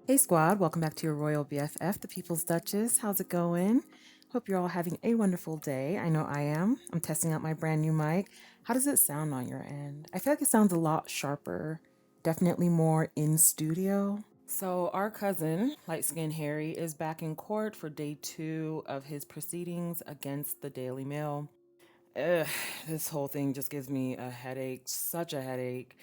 Hey squad, welcome back to your Royal BFF, the People's Duchess. How's it going? Hope you're all having a wonderful day. I know I am. I'm testing out my brand new mic. How does it sound on your end? I feel like it sounds a lot sharper, definitely more in studio. So, our cousin, light skinned Harry, is back in court for day 2 of his proceedings against the Daily Mail. Ugh, this whole thing just gives me a headache, such a headache.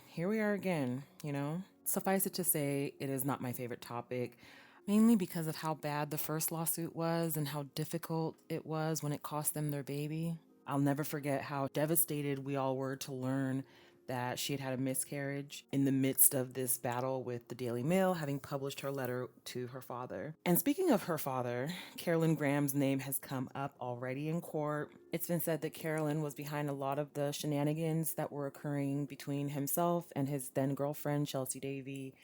Here we are again, you know? Suffice it to say, it is not my favorite topic, mainly because of how bad the first lawsuit was and how difficult it was when it cost them their baby. I'll never forget how devastated we all were to learn that she had had a miscarriage in the midst of this battle with the Daily Mail, having published her letter to her father. And speaking of her father, Carolyn Graham's name has come up already in court. It's been said that Carolyn was behind a lot of the shenanigans that were occurring between himself and his then girlfriend, Chelsea Davy.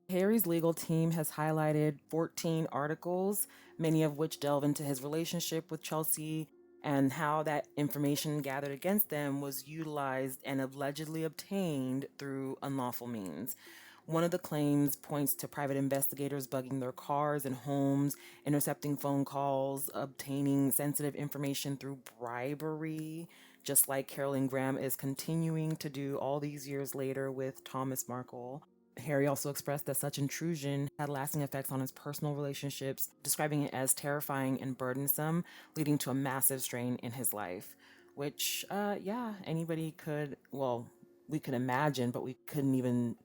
Harry's legal team has highlighted 14 articles, many of which delve into his relationship with Chelsea and how that information gathered against them was utilized and allegedly obtained through unlawful means. One of the claims points to private investigators bugging their cars and homes, intercepting phone calls, obtaining sensitive information through bribery, just like Carolyn Graham is continuing to do all these years later with Thomas Markle. Harry also expressed that such intrusion had lasting effects on his personal relationships, describing it as terrifying and burdensome, leading to a massive strain in his life. Which, yeah, anybody could, well, we could imagine, but we couldn't even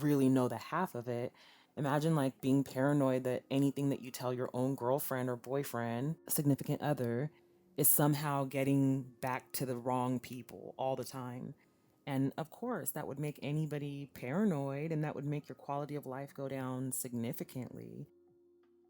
really know the half of it. Imagine like being paranoid that anything that you tell your own girlfriend or boyfriend, significant other, is somehow getting back to the wrong people all the time. And of course, that would make anybody paranoid and that would make your quality of life go down significantly.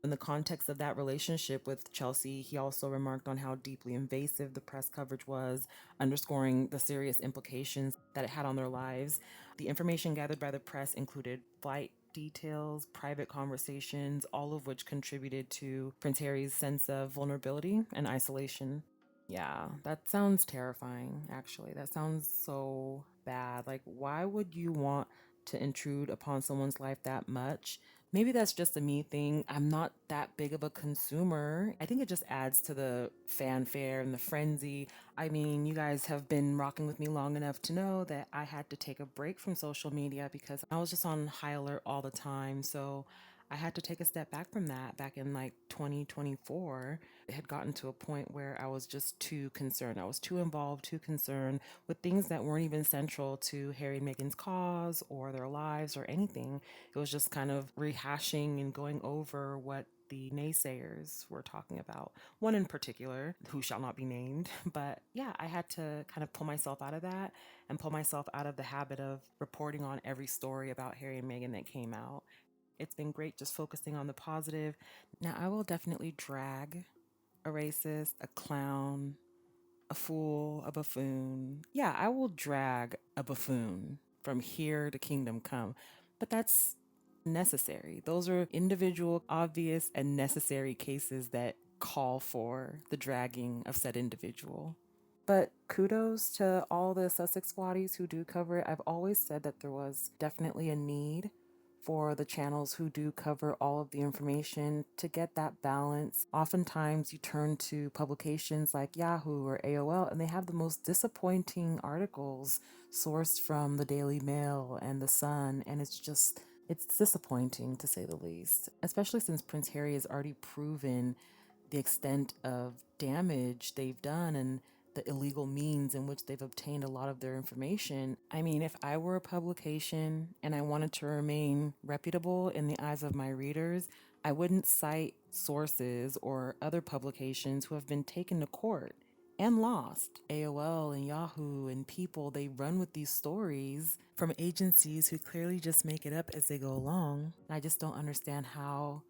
In the context of that relationship with Chelsea, he also remarked on how deeply invasive the press coverage was, underscoring the serious implications that it had on their lives. The information gathered by the press included flight details, private conversations, all of which contributed to Prince Harry's sense of vulnerability and isolation. Yeah, that sounds terrifying, actually. That sounds so bad. Like, why would you want to intrude upon someone's life that much? Maybe that's just a me thing. I'm not that big of a consumer. I think it just adds to the fanfare and the frenzy. I mean, you guys have been rocking with me long enough to know that I had to take a break from social media because I was just on high alert all the time. So I had to take a step back from that back in like 2024. It had gotten to a point where I was just too concerned. I was too involved, too concerned with things that weren't even central to Harry and Meghan's cause or their lives or anything. It was just kind of rehashing and going over what the naysayers were talking about. One in particular, who shall not be named. But yeah, I had to kind of pull myself out of that and pull myself out of the habit of reporting on every story about Harry and Meghan that came out. It's been great just focusing on the positive. Now, I will definitely drag a racist, a clown, a fool, a buffoon. Yeah, I will drag a buffoon from here to kingdom come. But that's necessary. Those are individual, obvious, and necessary cases that call for the dragging of said individual. But kudos to all the Sussex squatties who do cover it. I've always said that there was definitely a need for the channels who do cover all of the information to get that balance. Oftentimes, you turn to publications like Yahoo or AOL, and they have the most disappointing articles sourced from the Daily Mail and the Sun, and it's disappointing to say the least, especially since Prince Harry has already proven the extent of damage they've done and the illegal means in which they've obtained a lot of their information. I mean, if I were a publication and I wanted to remain reputable in the eyes of my readers, I wouldn't cite sources or other publications who have been taken to court and lost. AOL and Yahoo and People, they run with these stories from agencies who clearly just make it up as they go along. I just don't understand how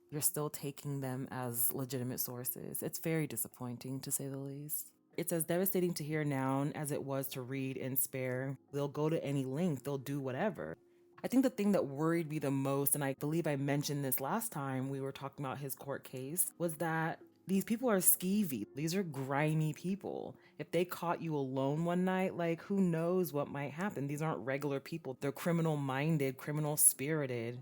you're still taking them as legitimate sources. It's very disappointing, to say the least. It's as devastating to hear now as it was to read in Spare. They'll go to any length, they'll do whatever. I think the thing that worried me the most, and I believe I mentioned this last time we were talking about his court case, was that these people are skeevy. These are grimy people. If they caught you alone one night, like who knows what might happen? These aren't regular people. They're criminal minded, criminal spirited.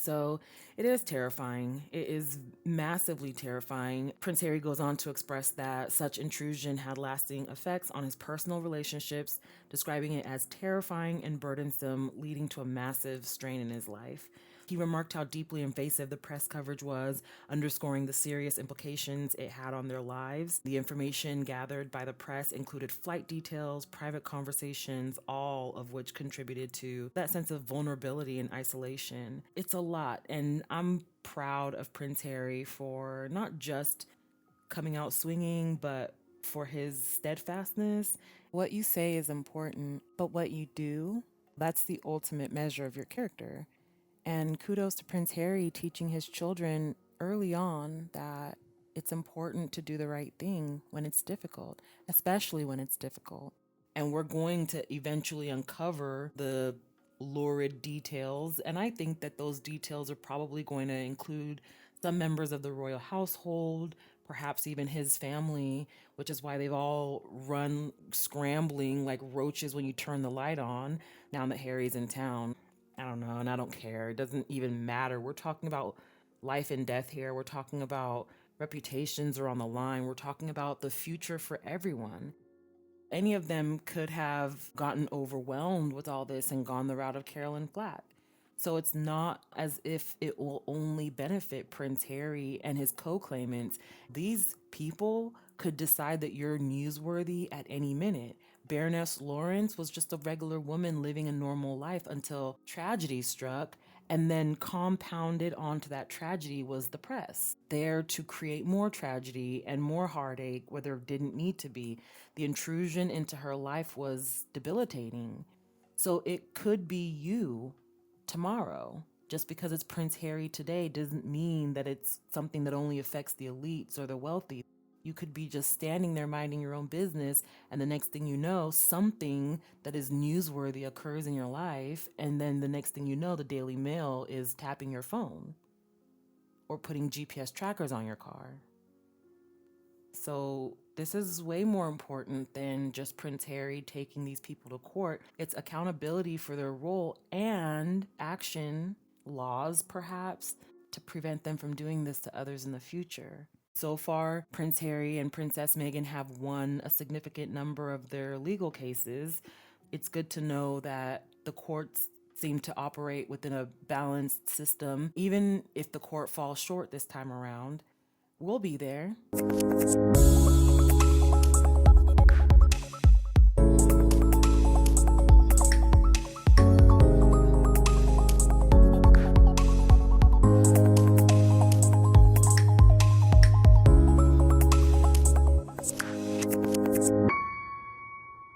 So it is terrifying. It is massively terrifying. Prince Harry goes on to express that such intrusion had lasting effects on his personal relationships, describing it as terrifying and burdensome, leading to a massive strain in his life. He remarked how deeply invasive the press coverage was, underscoring the serious implications it had on their lives. The information gathered by the press included flight details, private conversations, all of which contributed to that sense of vulnerability and isolation. It's a lot, and I'm proud of Prince Harry for not just coming out swinging, but for his steadfastness. What you say is important, but what you do, that's the ultimate measure of your character. And kudos to Prince Harry teaching his children early on that it's important to do the right thing when it's difficult, especially when it's difficult. And we're going to eventually uncover the lurid details. And I think that those details are probably going to include some members of the royal household, perhaps even his family, which is why they've all run scrambling like roaches when you turn the light on now that Harry's in town. I don't know, and I don't care. It doesn't even matter. We're talking about life and death here. We're talking about reputations are on the line. We're talking about the future for everyone. Any of them could have gotten overwhelmed with all this and gone the route of Carolyn Flack. So it's not as if it will only benefit Prince Harry and his co claimants. These people could decide that you're newsworthy at any minute. Baroness Lawrence was just a regular woman living a normal life until tragedy struck, and then compounded onto that tragedy was the press, there to create more tragedy and more heartache where there didn't need to be. The intrusion into her life was debilitating. So it could be you tomorrow. Just because it's Prince Harry today doesn't mean that it's something that only affects the elites or the wealthy. You could be just standing there minding your own business, and the next thing you know, something that is newsworthy occurs in your life, and then the next thing you know, the Daily Mail is tapping your phone or putting GPS trackers on your car. So this is way more important than just Prince Harry taking these people to court. It's accountability for their role and action, laws perhaps, to prevent them from doing this to others in the future. So far, Prince Harry and Princess Meghan have won a significant number of their legal cases. It's good to know that the courts seem to operate within a balanced system. Even if the court falls short this time around, we'll be there.